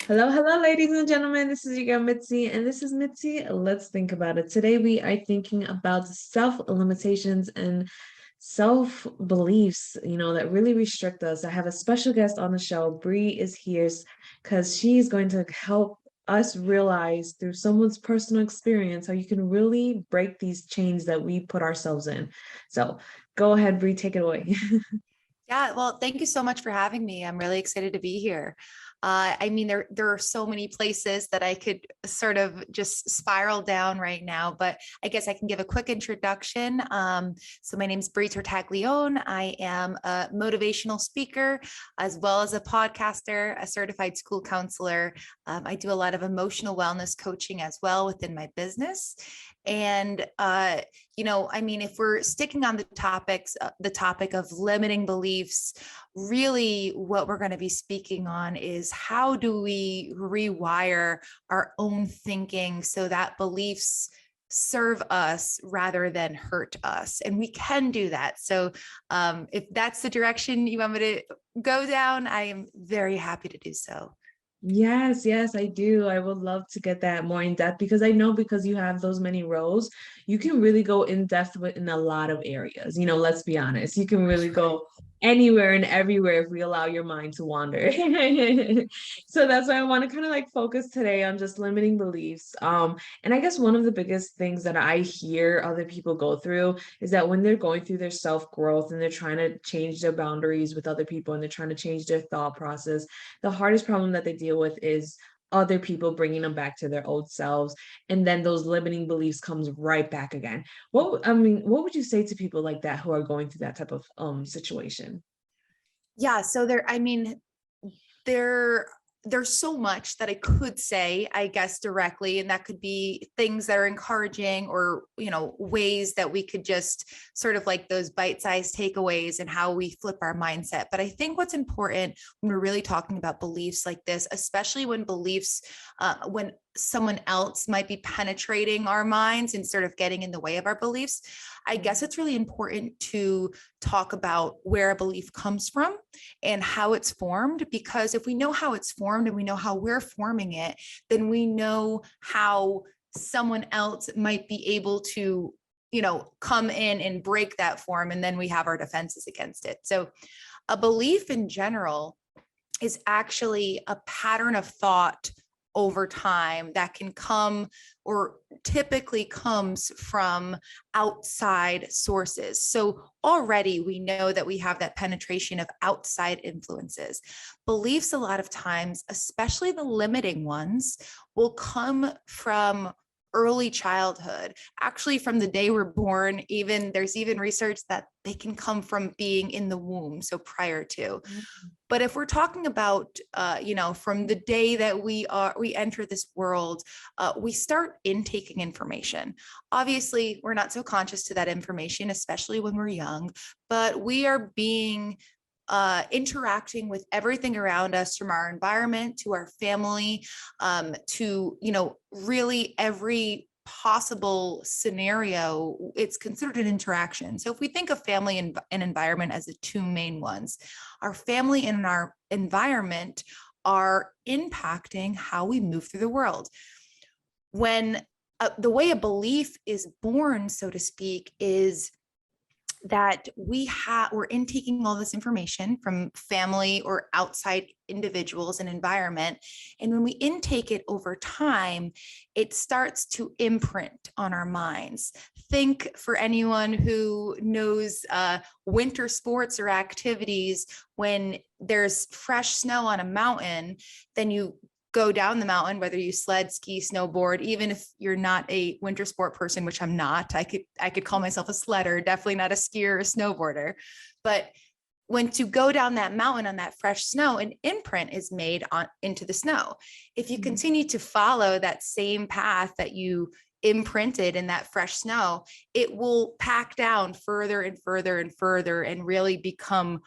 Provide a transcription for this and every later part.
Hello, hello, ladies and gentlemen. This is your girl Mitzi, and this is Mitzi. Let's think about it. Today, we are thinking about self limitations and self beliefs, that really restrict us. I have a special guest on the show. Bri is here because she's going to help us realize through someone's personal experience how you can really break these chains that we put ourselves in. So, go ahead, Bri, take it away. Yeah, well, thank you so much for having me. I'm really excited to be here. There are so many places that I could sort of just spiral down right now, but I guess I can give a quick introduction. So my name is Bri Tartaglione. I am a motivational speaker, as well as a podcaster, a certified school counselor. I do a lot of emotional wellness coaching as well within my business. And if we're sticking on the topic of limiting beliefs, really what we're going to be speaking on is how do we rewire our own thinking so that beliefs serve us rather than hurt us. And we can do that. So if that's the direction you want me to go down, I am very happy to do so. Yes, yes, I do. I would love to get that more in depth because I know because you have those many roles, you can really go in depth in a lot of areas. Let's be honest. You can really go anywhere and everywhere if we allow your mind to wander. So that's why I want to kind of like focus today on just limiting beliefs. And I guess one of the biggest things that I hear other people go through is that when they're going through their self-growth and they're trying to change their boundaries with other people and they're trying to change their thought process, the hardest problem that they deal with is other people bringing them back to their old selves, and then those limiting beliefs comes right back again. What would you say to people like that who are going through that type of situation? Yeah, so there there's so much that I could say, I guess, directly, and that could be things that are encouraging or, ways that we could just sort of like those bite-sized takeaways and how we flip our mindset. But I think what's important when we're really talking about beliefs like this, especially when someone else might be penetrating our minds and sort of getting in the way of our beliefs, I guess it's really important to talk about where a belief comes from and how it's formed, because if we know how it's formed and we know how we're forming it, then we know how someone else might be able to, come in and break that form. And then we have our defenses against it. So a belief in general is actually a pattern of thought over time that can come or typically comes from outside sources. So already we know that we have that penetration of outside influences. Beliefs, a lot of times, especially the limiting ones, will come from early childhood, actually from the day we're born. There's even research that they can come from being in the womb, so prior to. But if we're talking about, from the day that we enter this world, we start intaking information. Obviously, we're not so conscious to that information, especially when we're young, but we are interacting with everything around us, from our environment to our family, to, really every possible scenario. It's considered an interaction. So if we think of family and environment as the two main ones, our family and our environment are impacting how we move through the world. When the way a belief is born, so to speak, is that we're intaking all this information from family or outside individuals and environment. And when we intake it over time, it starts to imprint on our minds. Think, for anyone who knows winter sports or activities, when there's fresh snow on a mountain, then you go down the mountain, whether you sled, ski, snowboard. Even if you're not a winter sport person, which I'm not, I could call myself a sledder, definitely not a skier or a snowboarder. But when to go down that mountain on that fresh snow, an imprint is made into the snow. If you continue to follow that same path that you imprinted in that fresh snow, it will pack down further and further and further and really become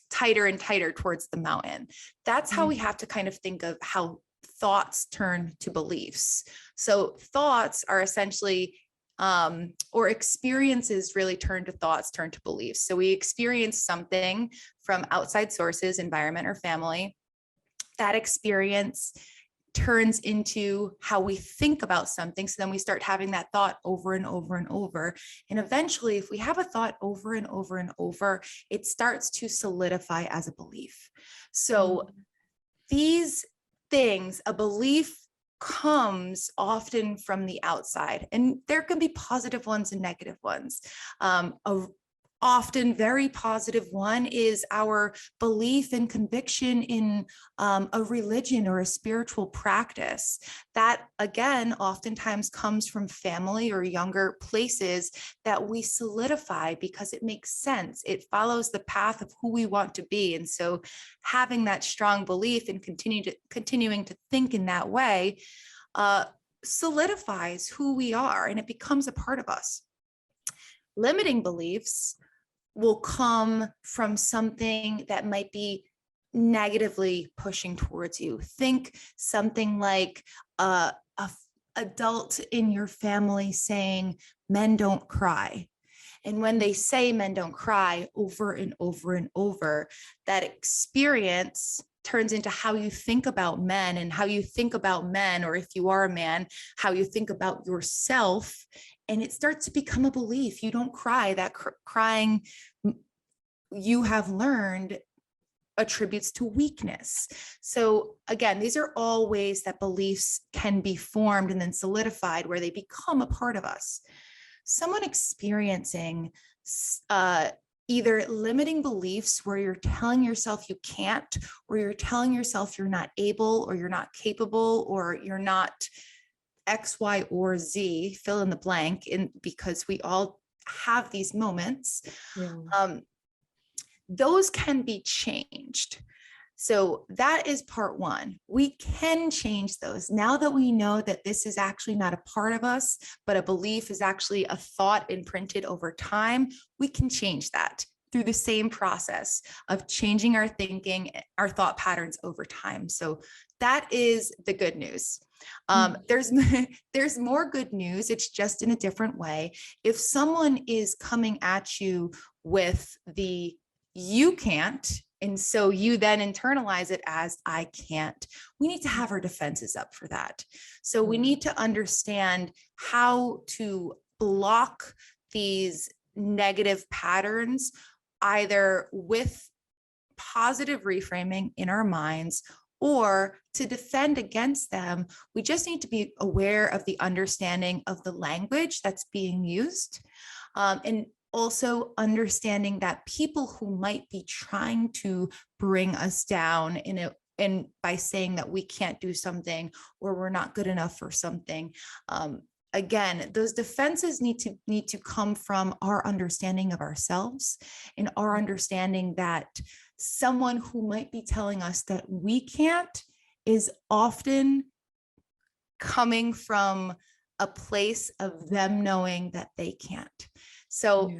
tighter and tighter towards the mountain. That's how we have to kind of think of how thoughts turn to beliefs. So thoughts are essentially, or experiences really turn to thoughts, turn to beliefs. So we experience something from outside sources, environment or family, that experience turns into how we think about something. So then we start having that thought over and over and over. And eventually, if we have a thought over and over and over, it starts to solidify as a belief. So these things, a belief comes often from the outside, and there can be positive ones and negative ones. A often very positive one is our belief and conviction in a religion or a spiritual practice. That, again, oftentimes comes from family or younger places that we solidify because it makes sense. It follows the path of who we want to be. And so having that strong belief and continuing to think in that way solidifies who we are, and it becomes a part of us. Limiting beliefs will come from something that might be negatively pushing towards you. Think something like a adult in your family saying, men don't cry. And when they say men don't cry over and over and over, that experience turns into how you think about men, and how you think about men, or if you are a man, how you think about yourself. And it starts to become a belief. You don't cry. That crying, you have learned, attributes to weakness. So again, these are all ways that beliefs can be formed and then solidified, where they become a part of us. Someone experiencing either limiting beliefs where you're telling yourself you can't, or you're telling yourself you're not able, or you're not capable, or you're not X, Y, or Z, fill in the blank, because we all have these moments. Yeah. Those can be changed. So that is part one. We can change those. Now that we know that this is actually not a part of us, but a belief is actually a thought imprinted over time, we can change that through the same process of changing our thinking, our thought patterns over time. So that is the good news. There's more good news. It's just in a different way. If someone is coming at you with the "you can't," and so you then internalize it as "I can't," we need to have our defenses up for that. So we need to understand how to block these negative patterns, either with positive reframing in our minds, or to defend against them. We just need to be aware of the understanding of the language that's being used, and also understanding that people who might be trying to bring us down and by saying that we can't do something, or we're not good enough for something, again, those defenses need to come from our understanding of ourselves, and our understanding that someone who might be telling us that we can't is often coming from a place of them knowing that they can't. So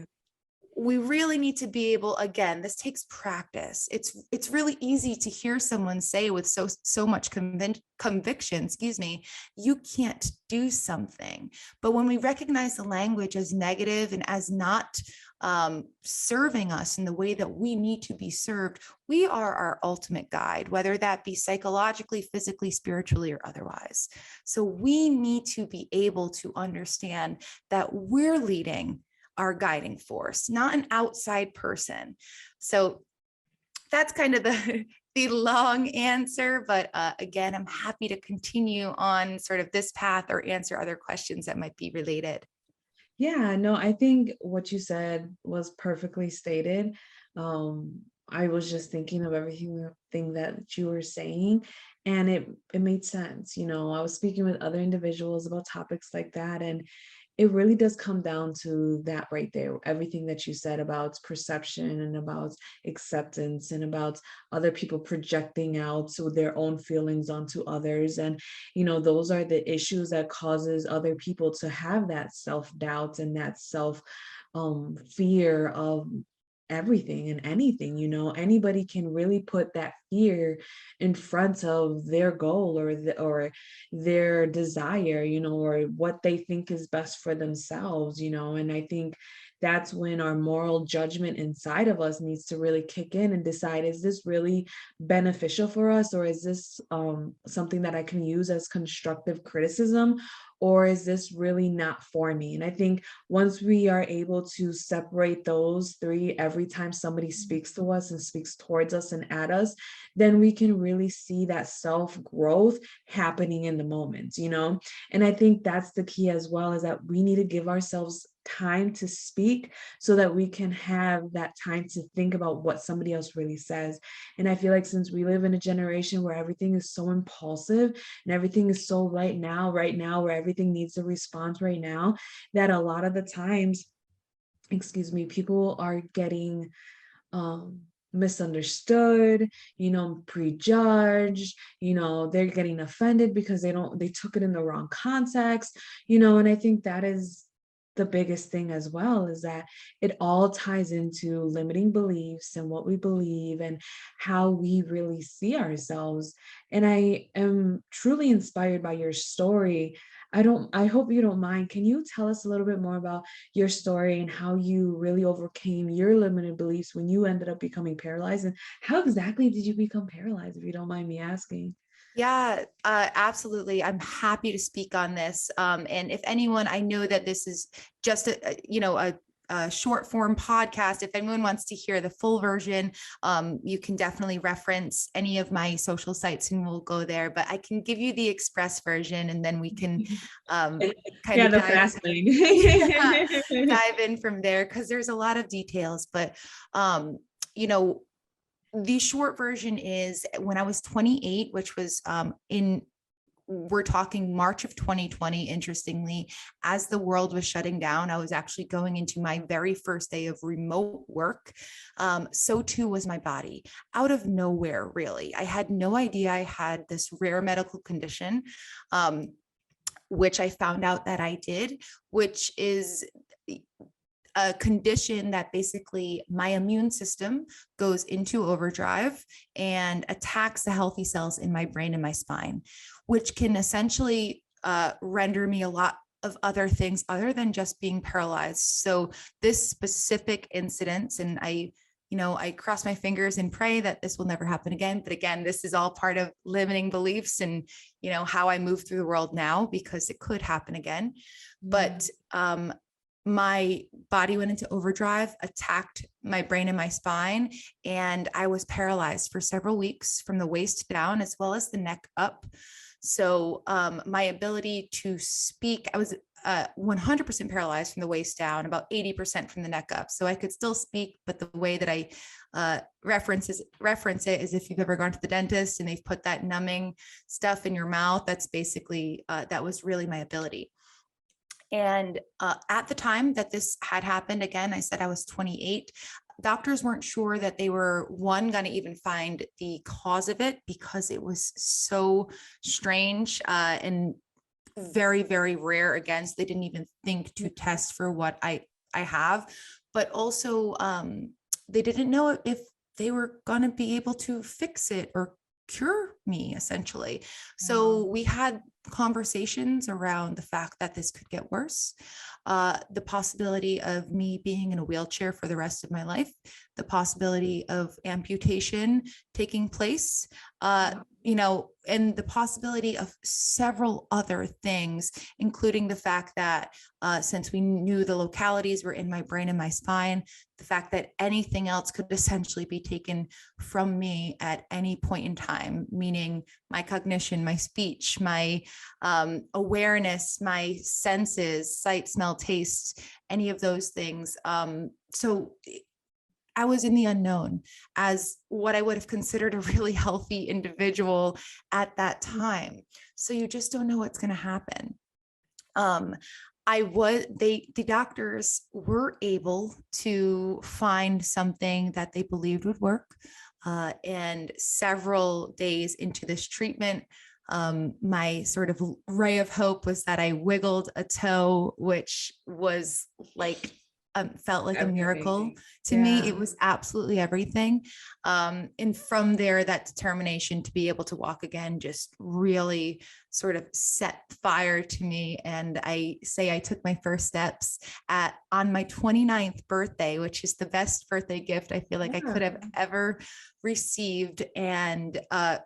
we really need to be able, again, this takes practice. It's really easy to hear someone say with so much conviction, you can't do something. But when we recognize the language as negative and as not serving us in the way that we need to be served, we are our ultimate guide, whether that be psychologically, physically, spiritually, or otherwise. So we need to be able to understand that we're leading our guiding force, not an outside person. So that's kind of the long answer, but again, I'm happy to continue on sort of this path or answer other questions that might be related. Yeah, no, I think what you said was perfectly stated. I was just thinking of everything that you were saying, and it made sense. I was speaking with other individuals about topics like that, and it really does come down to that right there. Everything that you said about perception and about acceptance and about other people projecting out so their own feelings onto others. And, those are the issues that causes other people to have that self-doubt and that fear of everything and anything. Anybody can really put that fear in front of their goal or their desire, or what they think is best for themselves. And I think that's when our moral judgment inside of us needs to really kick in and decide, is this really beneficial for us, or is this something that I can use as constructive criticism, or is this really not for me? And I think once we are able to separate those three every time somebody speaks to us and speaks towards us and at us, then we can really see that self growth happening in the moment, you know? And I think that's the key as well, is that we need to give ourselves time to speak so that we can have that time to think about what somebody else really says. And I feel like since we live in a generation where everything is so impulsive and everything is so right now, where everything needs a response right now, that a lot of the times, excuse me, people are getting um misunderstood, prejudged, they're getting offended because they took it in the wrong context, and I think that is the biggest thing as well, is that it all ties into limiting beliefs and what we believe and how we really see ourselves. And I am truly inspired by your story. I hope you don't mind. Can you tell us a little bit more about your story and how you really overcame your limited beliefs when you ended up becoming paralyzed? And how exactly did you become paralyzed, if you don't mind me asking? Yeah, absolutely. I'm happy to speak on this. And if anyone, I know that this is just a short form podcast. If anyone wants to hear the full version, you can definitely reference any of my social sites and we'll go there. But I can give you the express version, and then we can kind Yeah, of the dive, fast lane. yeah, dive in from there, because there's a lot of details. But you know, the short version is, when I was 28, which was we're talking March of 2020, interestingly, as the world was shutting down, I was actually going into my very first day of remote work. So too was my body, out of nowhere, really. I had no idea I had this rare medical condition, which I found out that I did, which is a condition that basically my immune system goes into overdrive and attacks the healthy cells in my brain and my spine, which can essentially render me a lot of other things other than just being paralyzed. So this specific incident, and I cross my fingers and pray that this will never happen again. But again, this is all part of limiting beliefs and, how I move through the world now, because it could happen again. But my body went into overdrive, attacked my brain and my spine, and I was paralyzed for several weeks from the waist down as well as the neck up. So my ability to speak, I was 100% paralyzed from the waist down, about 80% from the neck up. So I could still speak, but the way that I reference it is, if you've ever gone to the dentist and they've put that numbing stuff in your mouth, that's basically, that was really my ability. And at the time that this had happened, again, I said I was 28. Doctors weren't sure that they were, one, going to even find the cause of it, because it was so strange and very, very rare. Again, so they didn't even think to test for what I have. But also, they didn't know if they were going to be able to fix it or cure me, essentially. So we had conversations around the fact that this could get worse, the possibility of me being in a wheelchair for the rest of my life, the possibility of amputation taking place, and the possibility of several other things, including the fact that since we knew the localities were in my brain and my spine, the fact that anything else could essentially be taken from me at any point in time, meaning my cognition, my speech, my awareness, my senses, sight, smell, taste, any of those things. So I was in the unknown as what I would have considered a really healthy individual at that time. So you just don't know what's going to happen. The doctors were able to find something that they believed would work. And several days into this treatment, my sort of ray of hope was that I wiggled a toe, which was like felt like a miracle Everything. to me. Yeah. It was absolutely everything. And from there, that determination to be able to walk again just really sort of set fire to me. And I say I took my first steps on my 29th birthday, which is the best birthday gift I feel like I could have Yeah. ever received. And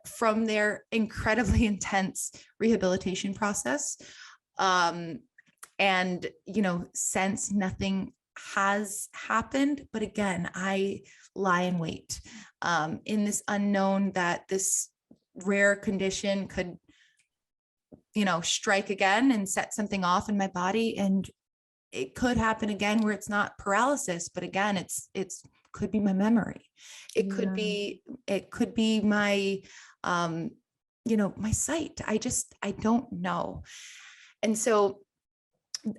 from their incredibly intense rehabilitation process, and since nothing has happened, but again, I lie in wait in this unknown that this rare condition could strike again and set something off in my body. And it could happen again where it's not paralysis, but again, it's could be my memory. It could Yeah. be my my sight. I don't know. And so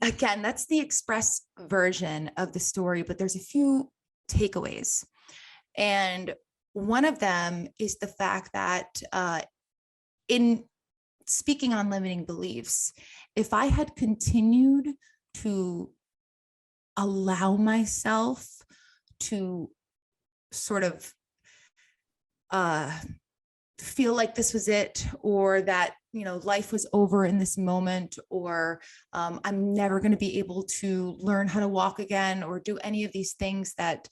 again, that's the express version of the story, but there's a few takeaways. And one of them is the fact that in speaking on limiting beliefs, if I had continued to allow myself to sort of feel like this was it, or that life was over in this moment, or I'm never going to be able to learn how to walk again or do any of these things that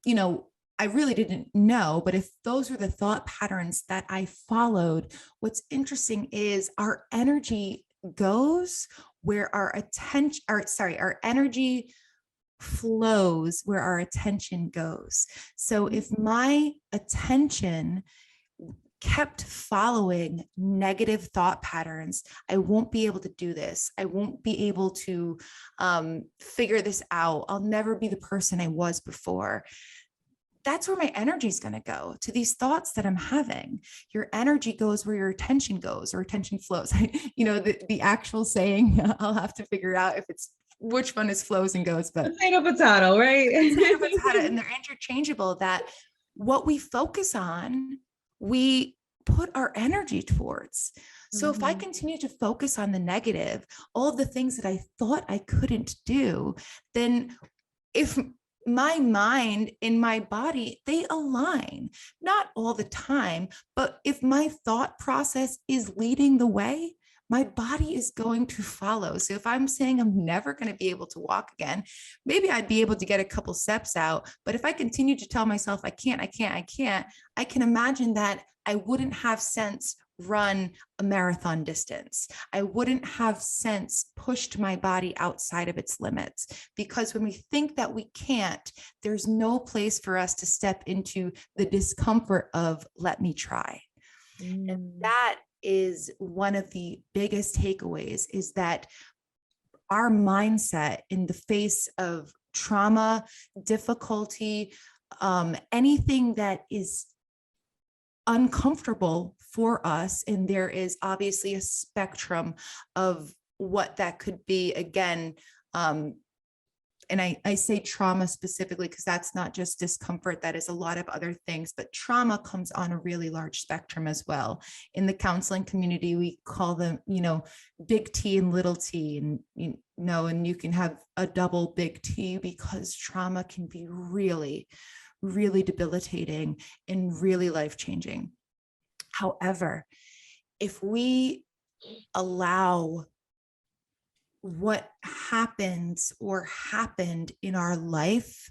I really didn't know. But if those were the thought patterns that I followed, what's interesting is our energy goes where our attention, our energy flows where our attention goes. So if my attention kept following negative thought patterns, I won't be able to do this. I won't be able to figure this out. I'll never be the person I was before. That's where my energy is going to go, to these thoughts that I'm having. Your energy goes where your attention goes, or attention flows. The actual saying, I'll have to figure out if it's which one is flows and goes, but Potato, potato, right? potato, potato, and they're interchangeable. That what we focus on, we put our energy towards. So if I continue to focus on the negative, all of the things that I thought I couldn't do, then if my mind and my body, they align, not all the time, but if my thought process is leading the way, my body is going to follow. So if I'm saying I'm never going to be able to walk again, maybe I'd be able to get a couple steps out. But if I continue to tell myself I can't, I can imagine that I wouldn't have sense run a marathon distance. I wouldn't have sense pushed my body outside of its limits, because when we think that we can't, there's no place for us to step into the discomfort of let me try. And that is one of the biggest takeaways, is that our mindset in the face of trauma, difficulty, anything that is uncomfortable for us, and there is obviously a spectrum of what that could be. Again, and I say trauma specifically because that's not just discomfort, that is a lot of other things, but trauma comes on a really large spectrum as well. In the counseling community, we call them, big T and little t, and and you can have a double big T, because trauma can be really, really debilitating and really life-changing. However, if we allow what happens or happened in our life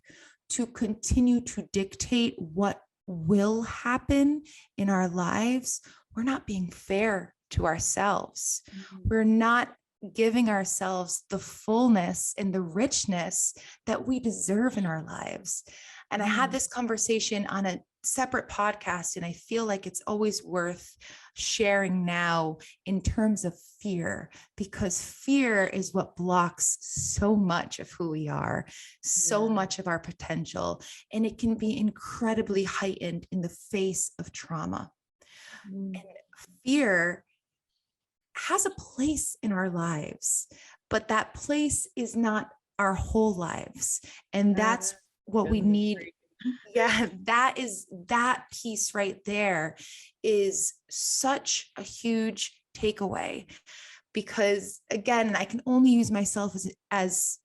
to continue to dictate what will happen in our lives, we're not being fair to ourselves. We're not giving ourselves the fullness and the richness that we deserve in our lives. And I had this conversation on a separate podcast, and I feel like it's always worth sharing now in terms of fear, because fear is what blocks so much of who we are, so much of our potential, and it can be incredibly heightened in the face of trauma. And fear has a place in our lives, but that place is not our whole lives. And that's what we need. Yeah, that piece right there is such a huge takeaway, because again, I can only use myself as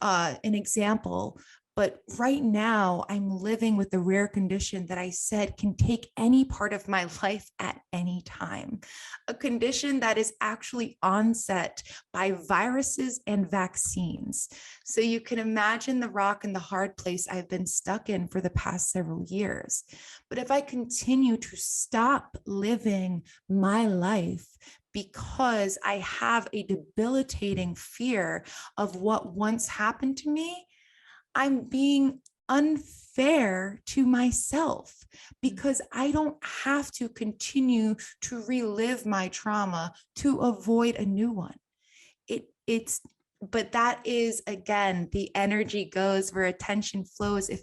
an example, but right now I'm living with the rare condition that I said can take any part of my life at any time, a condition that is actually onset by viruses and vaccines. So you can imagine the rock and the hard place I've been stuck in for the past several years. But if I continue to stop living my life because I have a debilitating fear of what once happened to me, I'm being unfair to myself because I don't have to continue to relive my trauma to avoid a new one. It's but that is, again, the energy goes where attention flows. If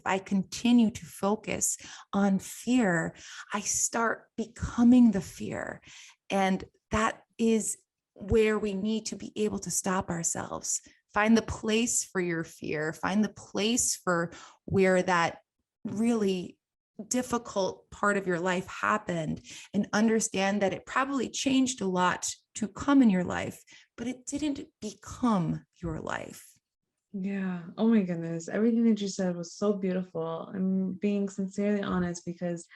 I continue to focus on fear, I start becoming the fear. And that is where we need to be able to stop ourselves. Find the place for your fear, find the place for where that really difficult part of your life happened, and understand that it probably changed a lot to come in your life, but it didn't become your life. Yeah. Oh my goodness. Everything that you said was so beautiful. I'm being sincerely honest because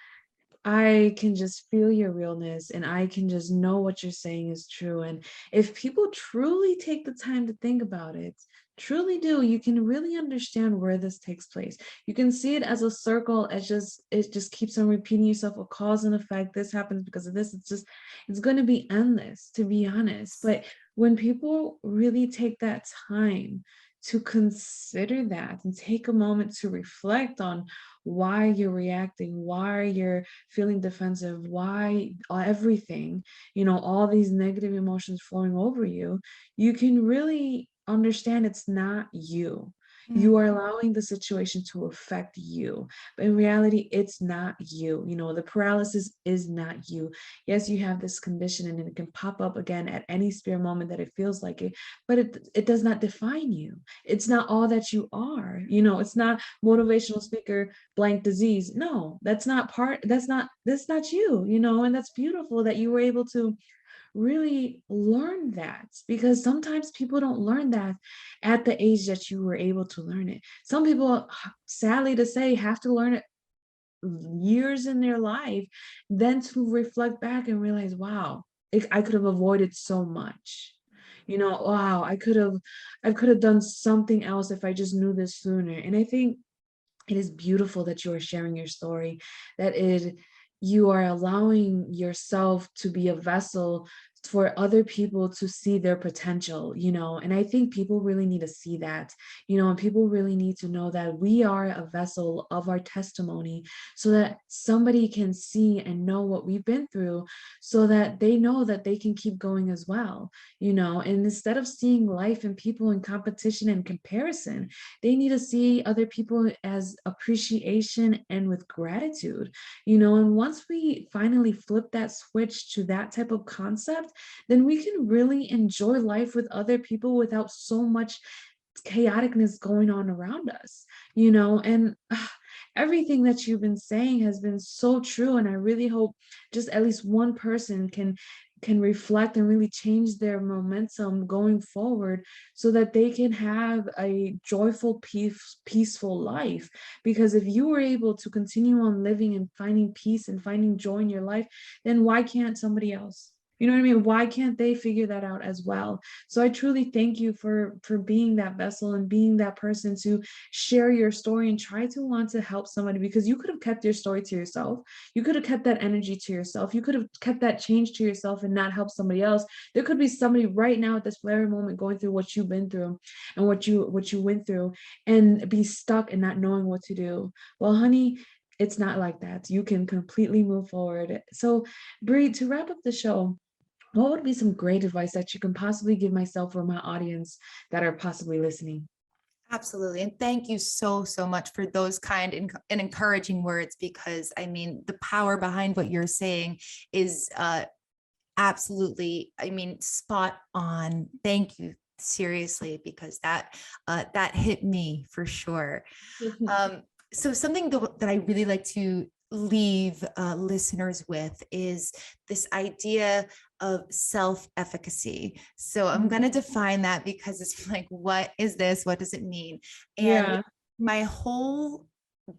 I can just feel your realness and I can just know what you're saying is true. And if people truly take the time to think about it, truly do, you can really understand where this takes place. You can see it as a circle, as just it just keeps on repeating yourself, a cause and effect. This happens because of this. It's going to be endless, to be honest. But when people really take that time to consider that and take a moment to reflect on why you're reacting, why you're feeling defensive, why everything, all these negative emotions flowing over you, you can really understand it's not you. You are allowing the situation to affect you. But in reality, it's not you. The paralysis is not you. Yes, you have this condition and it can pop up again at any spare moment that it feels like it, but it does not define you. It's not all that you are. It's not motivational speaker blank disease. No, that's not you, and that's beautiful that you were able to really learn that, because sometimes people don't learn that at the age that you were able to learn it. Some people, sadly to say, have to learn it years in their life, then to reflect back and realize, wow, I could have avoided so much. Wow, I could have done something else if I just knew this sooner. And I think it is beautiful that you are sharing your story, that you are allowing yourself to be a vessel for other people to see their potential, and I think people really need to see that, and people really need to know that we are a vessel of our testimony, so that somebody can see and know what we've been through, so that they know that they can keep going as well, and instead of seeing life and people in competition and comparison, they need to see other people as appreciation and with gratitude, and once we finally flip that switch to that type of concept, then we can really enjoy life with other people without so much chaoticness going on around us, and everything that you've been saying has been so true. And I really hope just at least one person can reflect and really change their momentum going forward, so that they can have a joyful, peaceful life. Because if you were able to continue on living and finding peace and finding joy in your life, then why can't somebody else? You know what I mean? Why can't they figure that out as well? So I truly thank you for being that vessel and being that person to share your story and try to want to help somebody, because you could have kept your story to yourself. You could have kept that energy to yourself. You could have kept that change to yourself and not help somebody else. There could be somebody right now at this very moment going through what you've been through and what you went through, and be stuck and not knowing what to do. Well, honey, it's not like that. You can completely move forward. So, Bri, to wrap up the show, what would be some great advice that you can possibly give myself or my audience that are possibly listening? Absolutely. And thank you so, so much for those kind and encouraging words, because I mean, the power behind what you're saying is absolutely, I mean, spot on. Thank you. Seriously, because that hit me for sure. Um, so something that I really like to leave listeners with is this idea of self-efficacy. So I'm Mhm. going to define that because it's like, what is this? What does it mean? And Yeah. my whole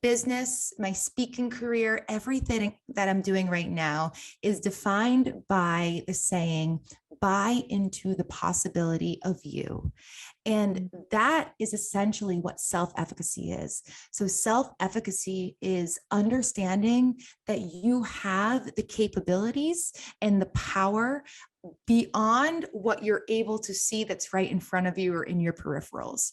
business, my speaking career, everything that I'm doing right now is defined by the saying, buy into the possibility of you. And that is essentially what self efficacy is. So, self efficacy is understanding that you have the capabilities and the power beyond what you're able to see that's right in front of you or in your peripherals.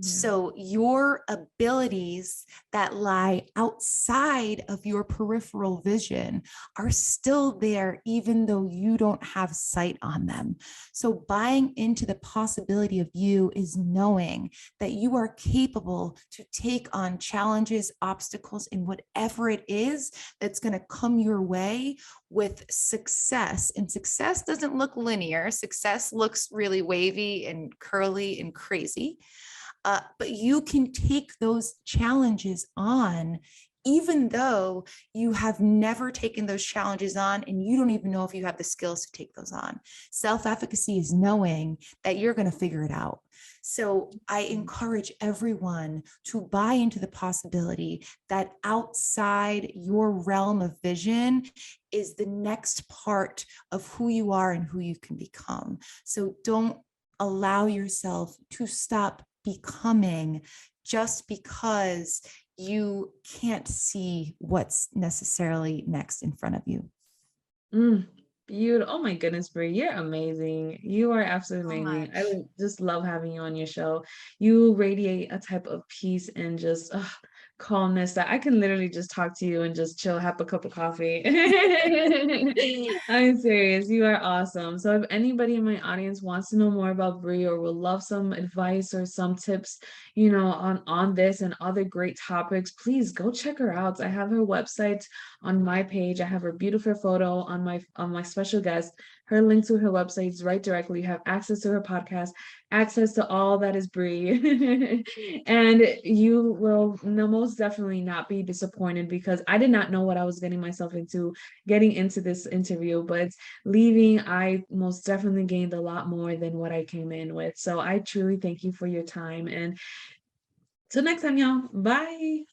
Yeah. So, your abilities that lie outside of your peripheral vision are still there, even though you don't have sight on them. So, buying into the possibility of you is knowing that you are capable to take on challenges, obstacles, and whatever it is that's going to come your way with success. And success doesn't look linear, success looks really wavy and curly and crazy. But you can take those challenges on, even though you have never taken those challenges on and you don't even know if you have the skills to take those on. Self efficacy is knowing that you're going to figure it out. So I encourage everyone to buy into the possibility that outside your realm of vision is the next part of who you are and who you can become. So don't allow yourself to stop becoming just because you can't see what's necessarily next in front of you. Mm, beautiful. Oh my goodness, Bri, you're amazing. You are So absolutely amazing. I much. would just love having you on your show. You radiate a type of peace and just calmness that I can literally just talk to you and just chill, have a cup of coffee. I'm serious. You are awesome. So if anybody in my audience wants to know more about Bri or would love some advice or some tips, on this and other great topics, please go check her out. I have her website on my page. I have her beautiful photo on my special guest. Her link to her website is right directly. You have access to her podcast, access to all that is Bri, and you will most definitely not be disappointed because I did not know what I was getting myself into getting into this interview, but leaving, I most definitely gained a lot more than what I came in with. So I truly thank you for your time, and till next time, y'all. Bye.